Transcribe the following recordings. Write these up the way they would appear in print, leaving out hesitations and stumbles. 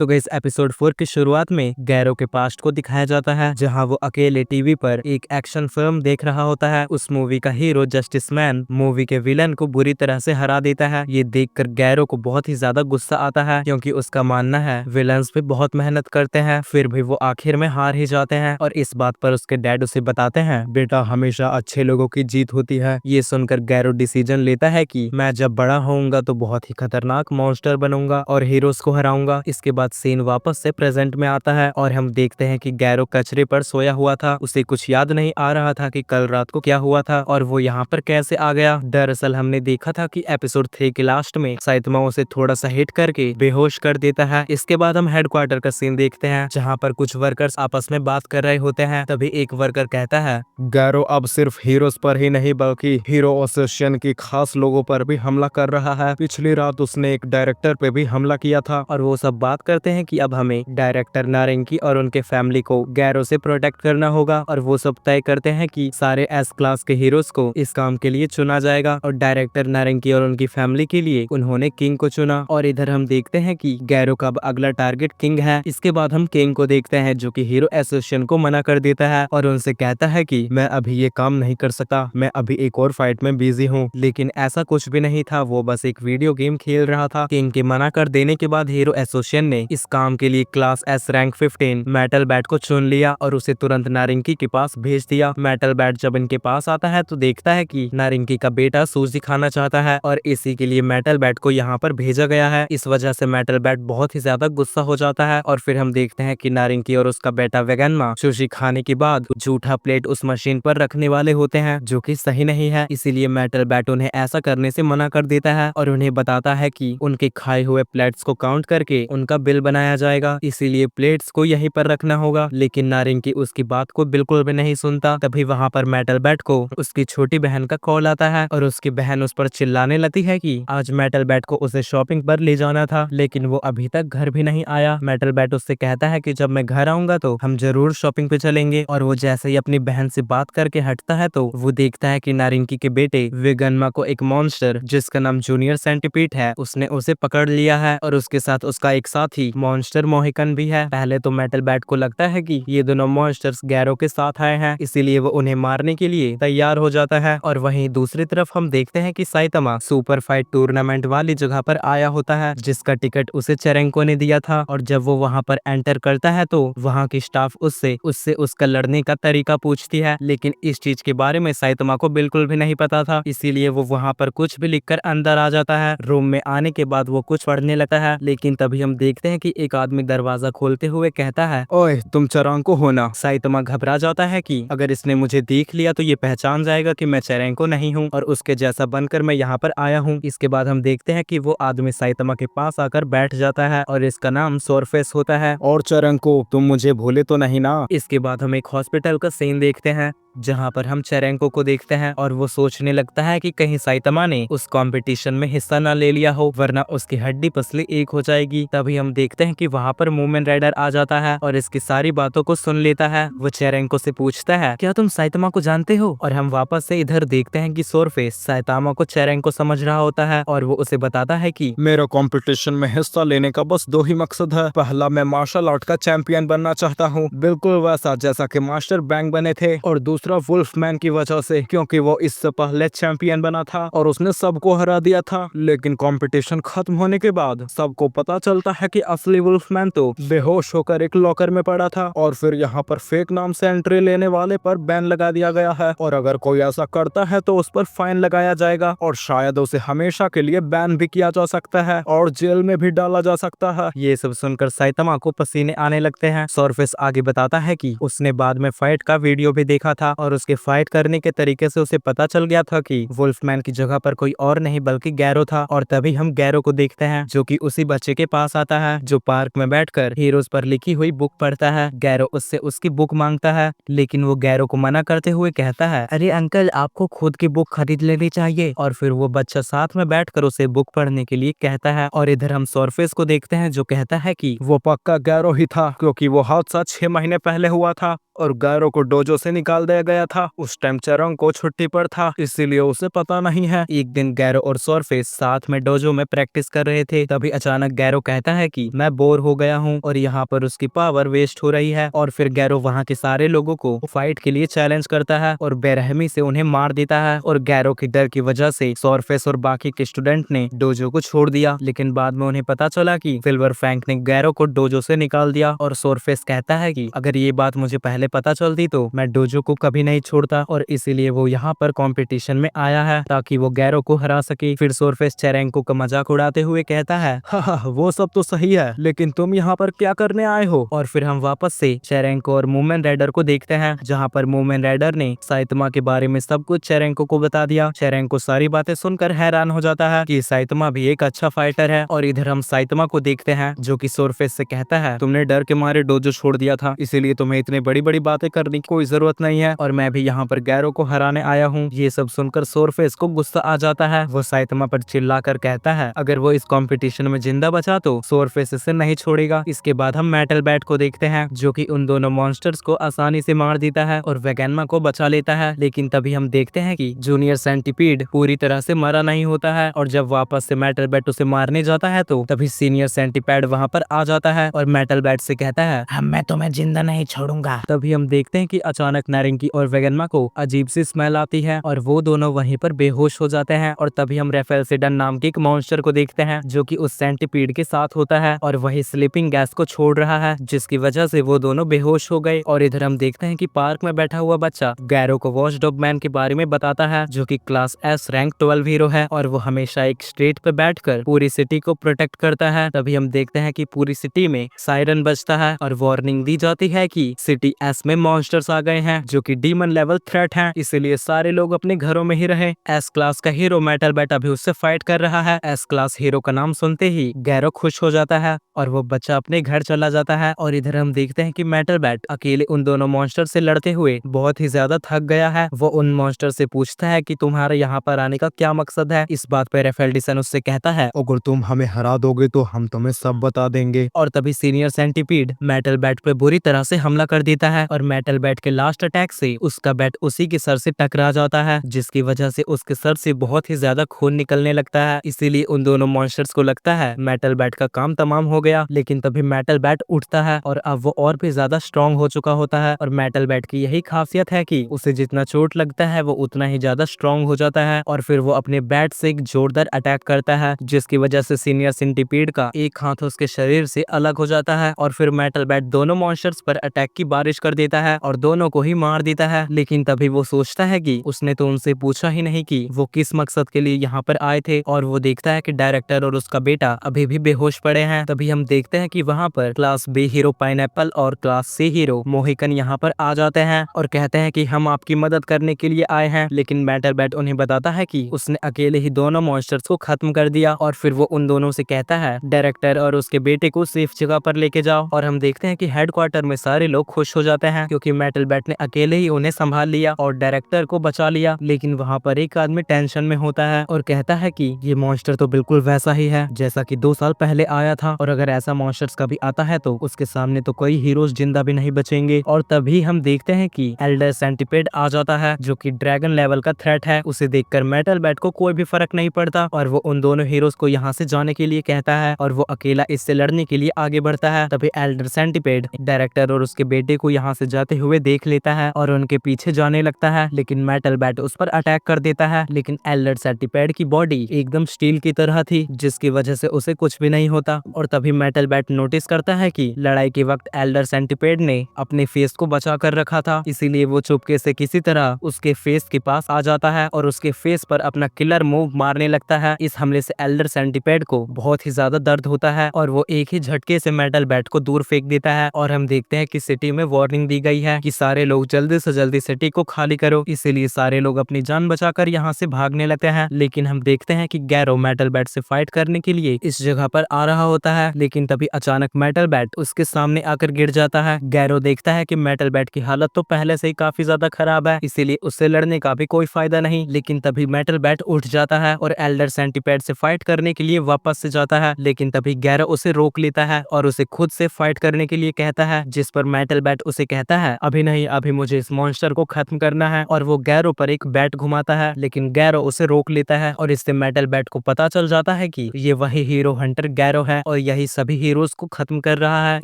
तो guys episode 4 की शुरुआत में गैरो के पास्ट को दिखाया जाता है, जहां वो अकेले टीवी पर एक एक्शन फिल्म देख रहा होता है। उस मूवी का हीरो जस्टिस मैन मूवी के विलन को बुरी तरह से हरा देता है। ये देखकर गैरो को बहुत ही ज्यादा गुस्सा आता है, क्योंकि उसका मानना है विलन्स भी बहुत मेहनत करते हैं, फिर भी वो आखिर में हार ही जाते हैं। और इस बात पर उसके डैड उसे बताते हैं, बेटा हमेशा अच्छे लोगों की जीत होती है। ये सुनकर गैरो डिसीजन लेता है कि मैं जब बड़ा होऊंगा तो बहुत ही खतरनाक मॉन्स्टर बनूंगा और हीरोज को हराऊंगा। इसके बाद सीन वापस से प्रेजेंट में आता है और हम देखते हैं कि गैरो कचरे पर सोया हुआ था। उसे कुछ याद नहीं आ रहा था कि कल रात को क्या हुआ था और वो यहाँ पर कैसे आ गया। दरअसल हमने देखा था कि एपिसोड 3 के लास्ट में साइतमा उसे थोड़ा सा हिट करके बेहोश कर देता है। इसके बाद हम हेडक्वार्टर का सीन देखते हैं, जहाँ पर कुछ वर्कर्स आपस में बात कर रहे होते हैं। तभी एक वर्कर कहता है, गैरो अब सिर्फ हीरोज पर ही नहीं बल्कि हीरो एसोसिएशन की खास लोगों पर भी हमला कर रहा है। पिछली रात उसने एक डायरेक्टर पे भी हमला किया था। और वो सब बात करते हैं कि अब हमें डायरेक्टर नारंगी और उनके फैमिली को गैरो से प्रोटेक्ट करना होगा। और वो सब तय करते हैं कि सारे एस क्लास के हीरोज को इस काम के लिए चुना जाएगा। और डायरेक्टर नारंगी और उनकी फैमिली के लिए उन्होंने किंग को चुना। और इधर हम देखते हैं कि गैरो का अब अगला टारगेट किंग है। इसके बाद हम किंग को देखते हैं, जो कि हीरो एसोसिएशन को मना कर देता है और उनसे कहता है कि मैं अभी ये काम नहीं कर सकता, मैं अभी एक और फाइट में बिजी हूँ। लेकिन ऐसा कुछ भी नहीं था, वो बस एक वीडियो गेम खेल रहा था। किंग के मना कर देने के बाद हीरो एसोसिएशन ने इस काम के लिए class S rank 15 metal bat को चुन लिया और उसे तुरंत नारिंकी के पास भेज दिया। मेटल बैट जब इनके पास आता है तो देखता है कि नारिंकी का बेटा सूजी खाना चाहता है और इसी के लिए मेटल बैट को यहाँ पर भेजा गया है। इस वजह से मेटल बैट बहुत ही ज्यादा गुस्सा हो जाता है। और फिर हम देखते हैं कि नारिंकी और उसका बेटा वेगनमा सुशी खाने के बाद झूठा प्लेट उस मशीन पर रखने वाले होते हैं, जो कि सही नहीं है। इसीलिए मेटल बैट उन्हें ऐसा करने से मना कर देता है और उन्हें बताता है कि उनके खाए हुए प्लेट्स को काउंट करके उनका बिल बनाया जाएगा, इसीलिए प्लेट्स को यहीं पर रखना होगा। लेकिन नारिंकी उसकी बात को बिल्कुल भी नहीं सुनता। तभी वहाँ पर मेटल बैट को उसकी छोटी बहन का कॉल आता है और उसकी बहन उस पर चिल्लाने लगती है कि आज मेटल बैट को उसे शॉपिंग पर ले जाना था, लेकिन वो अभी तक घर भी नहीं आया। मेटल बैट उससे कहता है कि जब मैं घर आऊंगा तो हम जरूर शॉपिंग पे चलेंगे। और वो जैसे ही अपनी बहन से बात करके हटता है तो वो देखता है कि नारिंकी के बेटे वेगनमा को एक मॉन्स्टर जिसका नाम जूनियर सेंटीपीड है, उसने उसे पकड़ लिया है और उसके साथ उसका एक साथी मॉन्स्टर मोहिकन भी है। पहले तो मेटल बैट को लगता है कि ये दोनों मॉन्स्टर्स गैरो के साथ आए हैं, इसीलिए वो उन्हें मारने के लिए तैयार हो जाता है। और वहीं दूसरी तरफ हम देखते हैं कि साइतमा सुपर फाइट टूर्नामेंट वाली जगह पर आया होता है, जिसका टिकट उसे चेरेंको ने दिया था। और जब वो वहाँ पर एंटर करता है तो वहाँ की स्टाफ उससे उसका लड़ने का तरीका पूछती है, लेकिन इस चीज के बारे में साइतमा को बिल्कुल भी नहीं पता था, इसीलिए वो वहाँ पर कुछ भी लिखकर अंदर आ जाता है। रूम में आने के बाद वो कुछ पढ़ने लगता है, लेकिन तभी हम देखते हैं कि एक आदमी दरवाजा खोलते हुए कहता है, ओए तुम चेरेंको हो ना। साइतमा घबरा जाता है कि अगर इसने मुझे देख लिया तो ये पहचान जाएगा कि मैं चेरेंको नहीं हूँ और उसके जैसा बनकर मैं यहाँ पर आया हूँ। इसके बाद हम देखते हैं कि वो आदमी साइतमा के पास आकर बैठ जाता है और इसका नाम सोरफेस होता है। और चेरेंको तुम मुझे भूले तो नहीं ना। इसके बाद हम एक हॉस्पिटल का सीन देखते हैं, जहाँ पर हम चेरेंको को देखते हैं और वो सोचने लगता है कि कहीं साइतमा ने उस कंपटीशन में हिस्सा ना ले लिया हो, वरना उसकी हड्डी पसली एक हो जाएगी। तभी हम देखते हैं कि वहाँ पर मूवमेंट राइडर आ जाता है और इसकी सारी बातों को सुन लेता है। वो चेरेंको से पूछता है, क्या तुम साइतमा को जानते हो? और हम वापस से इधर देखते हैं कि सोरफेस साइतमा को चेरेंको समझ रहा होता है और वो उसे बताता है कि मेरा कंपटीशन में हिस्सा लेने का बस 2 ही मकसद है। पहला, मैं मार्शल आर्ट का चैंपियन बनना चाहता हूँ, बिल्कुल वैसा जैसा कि मास्टर बैंग बने थे। और दूसरा वुल्फमैन की वजह से, क्योंकि वो इससे पहले चैंपियन बना था और उसने सबको हरा दिया था। लेकिन कंपटीशन खत्म होने के बाद सबको पता चलता है कि असली वुल्फमैन तो बेहोश होकर एक लॉकर में पड़ा था और फिर यहाँ पर फेक नाम से एंट्री लेने वाले पर बैन लगा दिया गया है और अगर कोई ऐसा करता है तो उस पर फाइन लगाया जाएगा और शायद उसे हमेशा के लिए बैन भी किया जा सकता है और जेल में भी डाला जा सकता है। ये सब सुनकर साइतमा को पसीने आने लगते हैं। सोरफेस आगे बताता है कि उसने बाद में फाइट का वीडियो भी देखा था और उसके फाइट करने के तरीके से उसे पता चल गया था कि वुल्फमैन की जगह पर कोई और नहीं बल्कि गैरो था। और तभी हम गैरो को देखते हैं, जो कि उसी बच्चे के पास आता है जो पार्क में बैठकर हीरोज पर लिखी हुई बुक पढ़ता है। गैरो उससे उसकी बुक मांगता है, लेकिन वो गैरो को मना करते हुए कहता है, अरे अंकल आपको खुद की बुक खरीद लेनी चाहिए। और फिर वो बच्चा साथ में बैठकर उसे बुक पढ़ने के लिए कहता है। और इधर हम सोरफेस को देखते हैं, जो कहता है कि वो पक्का गैरो ही था, क्योंकि वो हादसा 6 महीने पहले हुआ था और गैरो को डोजो से निकाल दिया बुलाया गया था। उस टाइम चेरोंग को छुट्टी पर था, इसीलिए उसे पता नहीं है। एक दिन गैरो और स्वॉर्फिश साथ में डोजो में प्रैक्टिस कर रहे थे, तभी अचानक गैरो कहता है कि मैं बोर हो गया हूँ और यहाँ पर उसकी पावर वेस्ट हो रही है। और फिर गैरो वहाँ के सारे लोगों को फाइट के लिए चैलेंज करता है और बेरहमी से उन्हें मार देता है। और गैरो के डर की वजह से स्वॉर्फिश और बाकी के स्टूडेंट ने डोजो को छोड़ दिया, लेकिन बाद में उन्हें पता चला कि सिल्वर फैंक ने गैरो को डोजो से निकाल दिया। और स्वॉर्फिश कहता है कि अगर ये बात मुझे पहले पता चलती तो मैं डोजो को कभी नहीं छोड़ता, और इसीलिए वो यहाँ पर कंपटीशन में आया है ताकि वो गैरो को हरा सके। फिर स्वॉर्फिश चेरेंको का मजाक उड़ाते हुए कहता है, हाँ वो सब तो सही है, लेकिन तुम यहाँ पर क्या करने आए हो। और फिर हम वापस से चेरेंको और मूमेन राइडर को देखते हैं, जहाँ पर मूमेन राइडर ने साइतमा के बारे में सब कुछ चेरेंको को बता दिया। चेरेंको सारी बातें सुनकर हैरान हो जाता है कि साइतमा भी एक अच्छा फाइटर है। और इधर हम साइतमा को देखते हैं जो कि स्वॉर्फिश से कहता है, तुमने डर के मारे डोजो छोड़ दिया था, इसीलिए तुम्हें इतनी बड़ी बड़ी बातें करने की कोई जरूरत नहीं है, और मैं भी यहाँ पर गैरो को हराने आया हूँ। ये सब सुनकर स्वॉर्फिश को गुस्सा आ जाता है। वो साइतमा पर चिल्लाकर कहता है अगर वो इस कंपटीशन में जिंदा बचा तो स्वॉर्फिश इसे नहीं छोड़ेगा। इसके बाद हम मेटल बैट को देखते हैं जो कि उन दोनों मॉन्स्टर्स को आसानी से मार देता है और वेगेन्मा को बचा लेता है। लेकिन तभी हम देखते हैं कि जूनियर सेंटीपीड पूरी तरह से मरा नहीं होता है, और जब वापस से मेटल बैट उसे मारने जाता है तो तभी सीनियर सेंटीपैड वहाँ पर आ जाता है और मेटल बैट से कहता है मैं तुम्हें जिंदा नहीं छोड़ूंगा। तभी हम देखते हैं कि अचानक नारंगी और वेगेन्मा को अजीब सी स्मेल आती है और वो दोनों वहीं पर बेहोश हो जाते हैं। और तभी हम रेफेल्सिडन नाम के एक मॉन्स्टर को देखते हैं जो कि उस सेंटीपीड के साथ होता है और वही स्लीपिंग गैस को छोड़ रहा है, जिसकी वजह से वो दोनों बेहोश हो गए। और इधर हम देखते हैं कि पार्क में बैठा हुआ बच्चा गैरो को वॉचडॉग मैन के बारे में बताता है जो कि क्लास एस रैंक 12 हीरो है और वो हमेशा एक स्ट्रेट पे बैठकर पूरी सिटी को प्रोटेक्ट करता है। तभी हम देखते हैं कि पूरी सिटी में सायरन बजता है और वार्निंग दी जाती है कि सिटी एस में मॉन्स्टर्स आ गए हैं जो कि डीमन लेवल थ्रेट हैं, इसीलिए सारे लोग अपने घरों में ही रहे। एस क्लास का हीरो मेटल बैट अभी उससे फाइट कर रहा है। एस क्लास हीरो का नाम सुनते ही गैरो खुश हो जाता है और वो बच्चा अपने घर चला जाता है। और इधर हम देखते हैं कि मेटल बैट अकेले उन दोनों मॉन्स्टर से लड़ते हुए बहुत ही ज्यादा थक गया है। वो उन मॉन्स्टर से पूछता है कि तुम्हारे यहाँ पर आने का क्या मकसद है। इस बात पर रेफेल्डिसन उससे कहता है अगर तुम हमें हरा दोगे तो हम तुम्हें सब बता देंगे। और तभी सीनियर सेंटीपीड मेटल बैट पे बुरी तरह से हमला कर देता है और मेटल बैट के लास्ट अटैक से उसका बैट उसी के सर से टकरा जाता है, जिसकी वजह से उसके सर से बहुत ही ज्यादा खून निकलने लगता है। इसीलिए उन दोनों मॉन्स्टर्स को लगता है मेटल बैट का काम तमाम हो गया। लेकिन तभी मेटल बैट उठता है और अब वो और भी ज्यादा स्ट्रांग हो चुका होता है। और मेटल बैट की यही खासियत है कि उसे जितना चोट लगता है वो उतना ही ज्यादा स्ट्रांग हो जाता है और फिर वो अपने बैट से एक जोरदार अटैक करता है, जिसकी वजह से सीनियर सेंटीपीड का एक हाथ उसके शरीर से अलग हो जाता है। और फिर मेटल बैट दोनों मॉन्स्टर्स पर अटैक की बारिश कर देता है और दोनों को ही मार देता है। लेकिन तभी वो सोचता है कि उसने तो उनसे पूछा ही नहीं कि वो किस मकसद के लिए यहाँ पर आए थे, और वो देखता है कि डायरेक्टर और उसका बेटा अभी भी बेहोश पड़े हैं। तभी हम देखते हैं कि वहाँ पर क्लास बी हीरो पाइनएप्पल और क्लास सी हीरो मोहिकन यहाँ पर आ जाते हैं और कहते हैं कि हम आपकी मदद करने के लिए आए हैं। लेकिन मेटल बैट उन्हें बताता है कि उसने अकेले ही दोनों मॉन्स्टर्स को खत्म कर दिया। और फिर वो उन दोनों से कहता है डायरेक्टर और उसके बेटे को सेफ जगह पर लेके जाओ। और हम देखते हैं कि हेडक्वार्टर में सारे लोग खुश हो जाते हैं क्योंकि मेटल बैट ने अकेले ही उन्हें संभाल लिया और डायरेक्टर को बचा लिया। लेकिन वहाँ पर एक आदमी टेंशन में होता है और कहता है कि ये मॉन्स्टर तो बिल्कुल वैसा ही है जैसा कि 2 साल पहले आया था, और अगर ऐसा मॉन्स्टर्स कभी आता है तो उसके सामने तो कोई हीरोज जिंदा भी नहीं बचेंगे। और तभी हम देखते हैं कि एल्डर सेंटीपेड आ जाता है जो कि ड्रैगन लेवल का थ्रेट है। उसे देखकर मेटल बैट को कोई भी फर्क नहीं पड़ता और वो उन दोनों हीरोज को यहाँ से जाने के लिए कहता है और वो अकेला इससे लड़ने के लिए आगे बढ़ता है। तभी एल्डर सेंटीपेड डायरेक्टर और उसके बेटे को यहाँ से जाते हुए देख लेता है और उनके पीछे जाने लगता है, लेकिन मेटल बैट उस पर अटैक कर देता है। लेकिन एल्डर सेंटीपेड की बॉडी एकदम स्टील की तरह थी, जिसकी वजह से उसे कुछ भी नहीं होता। और तभी मेटल बैट नोटिस करता है कि लड़ाई के वक्त एल्डर सेंटीपेड ने अपने फेस को बचा कर रखा था, इसीलिए वो चुपके से किसी तरह उसके फेस के पास आ जाता है और उसके फेस पर अपना किलर मूव मारने लगता है। इस हमले से एल्डर सेंटीपेड को बहुत ही ज्यादा दर्द होता है और वो एक ही झटके से मेटल बैट को दूर फेंक देता है। और हम देखते हैं कि सिटी में वार्निंग दी गई है कि सारे लोग जल्दी से जल्दी सिटी को खाली करो, इसीलिए सारे लोग अपनी जान बचाकर यहाँ से भागने लगते हैं। लेकिन हम देखते हैं कि गैरो मेटल बैट से फाइट करने के लिए इस जगह पर आ रहा होता है, लेकिन तभी अचानक मेटल बैट उसके सामने आकर गिर जाता है। गैरो देखता है कि मेटल बैट की हालत तो पहले से ही काफी ज्यादा खराब है, इसीलिए उससे लड़ने का भी कोई फायदा नहीं। लेकिन तभी मेटल बैट उठ जाता है और एल्डर सेंटीपेड से फाइट करने के लिए वापस से जाता है, लेकिन तभी गैरो उसे रोक लेता है और उसे खुद से फाइट करने के लिए कहता है, जिस पर मेटल बैट उसे कहता है अभी नहीं, अभी मुझे इस मॉन्स्टर को खत्म करना है। और वो गैरो पर एक बैट घुमाता है, लेकिन गैरो उसे रोक लेता है और इससे मेटल बैट को पता चल जाता है कि ये वही हीरो हंटर गैरो है और यही सभी हीरोज को खत्म कर रहा है।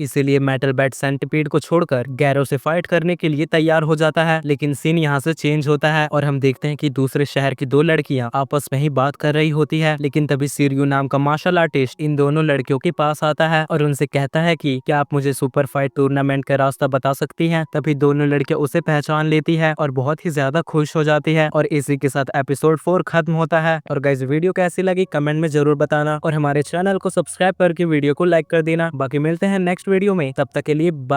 इसीलिए मेटल बैट सेंटीपीड को छोड़कर गैरो से फाइट करने के लिए तैयार हो जाता है। लेकिन सीन यहाँ से चेंज होता है और हम देखते हैं कि दूसरे शहर की दो लड़कियां आपस में ही बात कर रही होती है। लेकिन तभी सिरियो नाम का मार्शल आर्टिस्ट इन दोनों लड़कियों के पास आता है और उनसे कहता है कि क्या आप मुझे सुपर फाइट टूर्नामेंट का रास्ता बता सकती हैं। तभी दोनों लड़कियां उसे पहचान लेती है और बहुत ही ज्यादा खुश हो जाती है। और इसी के साथ एपिसोड 4 खत्म होता है। और गाइस वीडियो कैसी लगी कमेंट में जरूर बताना और हमारे चैनल को सब्सक्राइब करके वीडियो को लाइक कर देना। बाकी मिलते हैं नेक्स्ट वीडियो में, तब तक के लिए बाय।